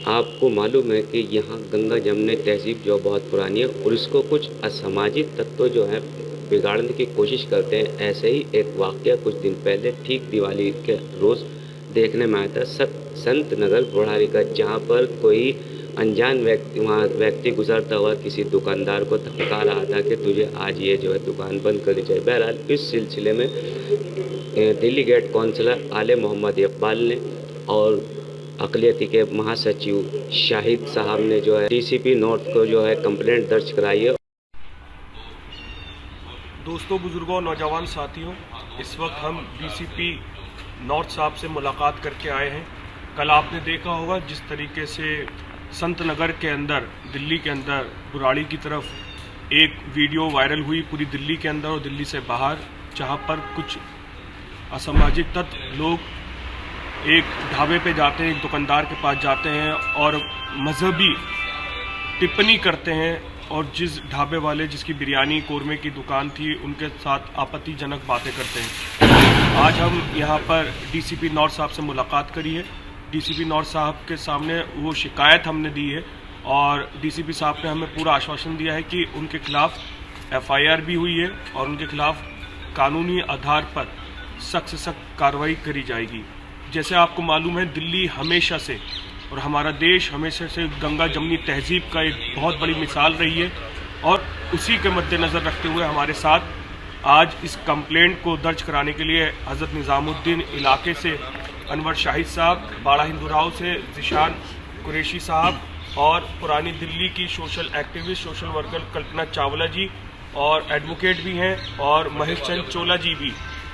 आपको मालूम है कि यहाँ गंगा जमनी तहज़ीब जो बहुत पुरानी है और इसको कुछ असामाजिक तत्व जो हैं बिगाड़ने की कोशिश करते हैं। ऐसे ही एक वाक़या कुछ दिन पहले ठीक दिवाली के रोज़ देखने में आया था संत नगर बुढ़ारी का, जहाँ पर कोई अनजान व्यक्ति गुजरता हुआ किसी दुकानदार को धमका रहा था कि तुझे आज ये जो है दुकान बंद करनी चाहिए। बहरहाल इस सिलसिले में दिल्ली गेट काउंसलर आले मोहम्मद इकबाल ने और अक़लियती के महासचिव शाहिद साहब ने जो है डीसीपी नॉर्थ को जो है कंप्लेंट दर्ज कराई है। दोस्तों, बुजुर्गों, नौजवान साथियों, इस वक्त हम डीसीपी नॉर्थ साहब से मुलाकात करके आए हैं। कल आपने देखा होगा जिस तरीके से संत नगर के अंदर, दिल्ली के अंदर बुराड़ी की तरफ एक वीडियो वायरल हुई पूरी दिल्ली के अंदर और दिल्ली से बाहर, जहां पर कुछ असामाजिक तत्व लोग एक ढाबे पे जाते हैं, एक दुकानदार के पास जाते हैं और मजहबी टिप्पणी करते हैं और जिस ढाबे वाले जिसकी बिरयानी कोरमे की दुकान थी उनके साथ आपत्तिजनक बातें करते हैं। आज हम यहाँ पर डीसीपी नॉर्थ साहब से मुलाकात करी है। डीसीपी नॉर्थ साहब के सामने वो शिकायत हमने दी है और डीसीपी साहब ने हमें पूरा आश्वासन दिया है कि उनके खिलाफ एफआईआर भी हुई है और उनके खिलाफ कानूनी आधार पर सख्त से सख्त कार्रवाई करी जाएगी। जैसे आपको मालूम है, दिल्ली हमेशा से और हमारा देश हमेशा से गंगा जमनी तहजीब का एक बहुत बड़ी मिसाल रही है और उसी के मद्देनज़र रखते हुए हमारे साथ आज इस कंप्लेंट को दर्ज कराने के लिए हज़रत निज़ामुद्दीन इलाके से अनवर शाहिद साहब, बाड़ा हिंदुराव से ज़िशान कुरैशी साहब और पुरानी दिल्ली की social activist, social worker Kalpana Chawla जी और एडवोकेट भी हैं और महेश चंद चोला जी भी।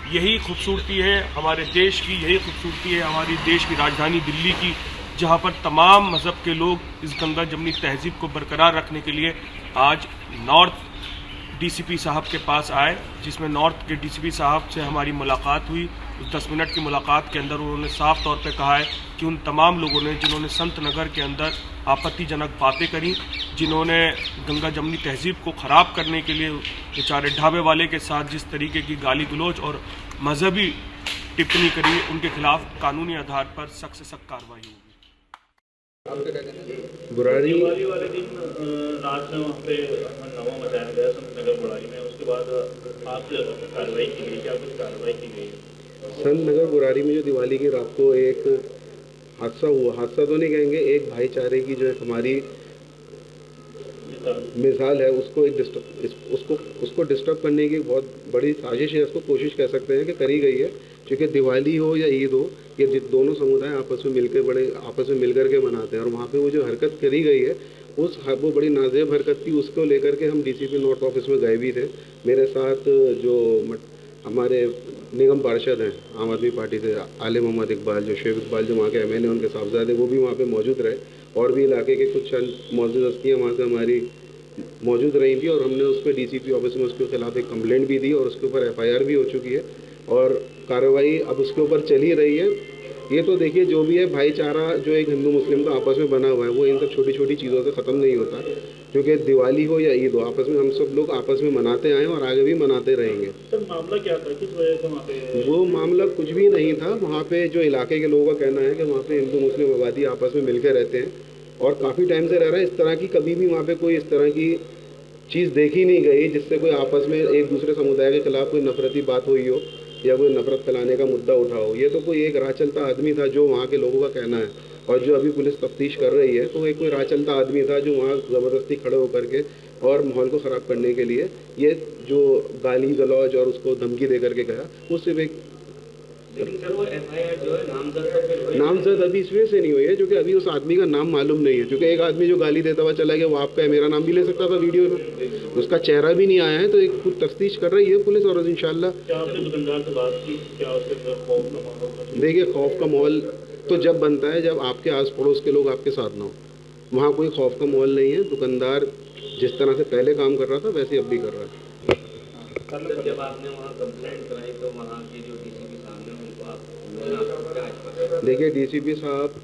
यही खूबसूरती है हमारे देश की, यही खूबसूरती है हमारी देश की राजधानी दिल्ली की, जहां पर तमाम मज़हब के लोग इस गंगा जमनी तहजीब को बरकरार रखने के लिए आज नॉर्थ डीसीपी साहब के पास आए, जिसमें नॉर्थ के डीसीपी साहब से हमारी मुलाकात हुई। उस 10 मिनट की मुलाकात के अंदर उन्होंने साफ तौर पे कहा है कि उन तमाम लोगों ने जिन्होंने संत नगर के अंदर आपत्तिजनक बातें करी, जिन्होंने गंगा जमनी तहजीब को ख़राब करने के लिए बेचारे ढाबे वाले के साथ जिस तरीके की गाली गलौज और मजहबी टिप्पणी करी, उनके खिलाफ कानूनी आधार पर सख्त से सख्त कार्रवाई होगी। बुराड़ी वाले दिन रात में वहाँ पे हंगामा मचाया गया संत नगर बुराड़ी में, उसके बाद आपसे कार्रवाई की गई, क्या कुछ कार्रवाई की गई? संत नगर बुराड़ी में जो दिवाली की रात को एक हादसा हुआ, हादसा तो नहीं कहेंगे, एक भाईचारे की जो एक हमारी मिसाल है, उसको डिस्टर्ब करने की बहुत बड़ी साजिश है, उसको कोशिश कह सकते हैं कि करी गई है। क्योंकि दिवाली हो या ईद हो, ये दोनों समुदाय आपस में मिलकर के मनाते हैं और वहाँ पे वो जो हरकत करी गई है वो बड़ी नाज़ेब हरकत थी। उसको लेकर के हम डीसीपी नॉर्थ ऑफिस में गए भी थे। मेरे साथ जो हमारे निगम पार्षद हैं आम आदमी पार्टी से, आले मोहम्मद इकबाल, जो शेख इकबाल जो वहाँ के एमएलए उनके साहबजादे, वो भी वहाँ पे मौजूद रहे और भी इलाके के कुछ चंद मौजूद हस्तियाँ वहाँ से हमारी मौजूद रही थी और हमने उस पर डीसीपी ऑफिस में उसके खिलाफ एक कंप्लेंट भी दी और उसके ऊपर एफआईआर भी हो चुकी है और कार्रवाई अब उसके ऊपर चल ही रही है। ये तो देखिए, जो भी है भाईचारा जो एक हिंदू मुस्लिम का आपस में बना हुआ है, वो इन सब छोटी छोटी चीज़ों से ख़त्म नहीं होता। क्योंकि दिवाली हो या ईद हो, आपस में हम सब लोग आपस में मनाते आए और आगे भी मनाते रहेंगे। सर, मामला क्या था, किस वजह से वहाँ पे? वो मामला कुछ भी नहीं था। वहाँ पे जो इलाके के लोगों का कहना है कि वहाँ पे हिंदू मुस्लिम आबादी आपस में मिलकर रहते हैं और काफ़ी टाइम से रह रहा है। इस तरह की कभी भी वहाँ पे कोई इस तरह की चीज़ देखी नहीं गई जिससे कोई आपस में एक दूसरे समुदाय के खिलाफ कोई नफरती बात हुई हो या कोई नफरत फैलाने का मुद्दा उठा हो। ये तो कोई एक राह चलता आदमी था, जो वहाँ के लोगों का कहना है, और जो अभी पुलिस तफ्तीश कर रही है, तो एक कोई राह चलता आदमी था जो वहाँ ज़बरदस्ती खड़े होकर के और माहौल को ख़राब करने के लिए ये जो गाली गलौज और उसको धमकी दे करके गया, वो सिर्फ एक नामजद अभी इस वजह से नहीं हुई है क्योंकि अभी उस आदमी का नाम मालूम नहीं है। क्योंकि एक आदमी जो गाली देता हुआ चला गया, वो आपका है, मेरा नाम भी ले सकता था वीडियो में, उसका चेहरा भी नहीं आया है। तो एक कुछ तफ्तीश कर रही है पुलिस और इंशाल्लाह। देखिए, खौफ का माहौल तो जब बनता है जब आपके आस पड़ोस के लोग आपके साथ ना हो। वहाँ कोई खौफ का माहौल नहीं है। दुकानदार जिस तरह से पहले काम कर रहा था वैसे अब भी कर रहा है। जब आपने वहाँ कंप्लेंट कराई तो वहाँ की जो डीसीपी साहब ने उनको आप देखिए, डीसीपी साहब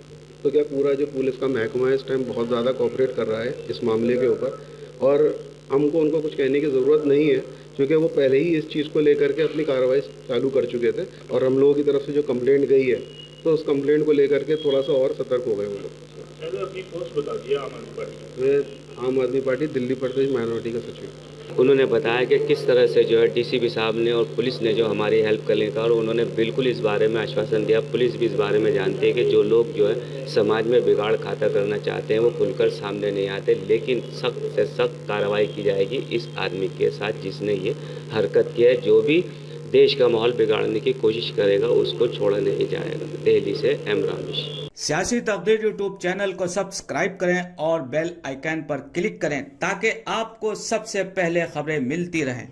तो क्या, पूरा जो पुलिस का महकमा है इस टाइम बहुत ज़्यादा कोऑपरेट कर रहा है इस मामले के ऊपर और हमको उनको कुछ कहने की ज़रूरत नहीं है क्योंकि वो पहले ही इस चीज़ को लेकर के अपनी कार्रवाई चालू कर चुके थे और हम लोगों की तरफ से जो कंप्लेंट गई है तो उस कंप्लेंट को लेकर के थोड़ा सा और सतर्क हो गए वो लोग। मैंने अपनी पोस्ट बता दिया आम आदमी पार्टी। मैं आम आदमी पार्टी दिल्ली प्रदेश माइनॉरिटी का सचिव। उन्होंने बताया कि किस तरह से जो है डीसीपी साहब ने और पुलिस ने जो हमारी हेल्प करने का, और उन्होंने बिल्कुल इस बारे में आश्वासन दिया। पुलिस भी इस बारे में जानती है कि जो लोग जो है समाज में बिगाड़ खाता करना चाहते हैं वो खुलकर सामने नहीं आते, लेकिन सख्त से सख्त कार्रवाई की जाएगी इस आदमी के साथ जिसने ये हरकत की है। जो भी देश का माहौल बिगाड़ने की कोशिश करेगा उसको छोड़ा नहीं जाएगा। दिल्ली से एम रामेश। सियासी तकदीर यूट्यूब चैनल को सब्सक्राइब करें और बेल आइकन पर क्लिक करें ताकि आपको सबसे पहले खबरें मिलती रहें।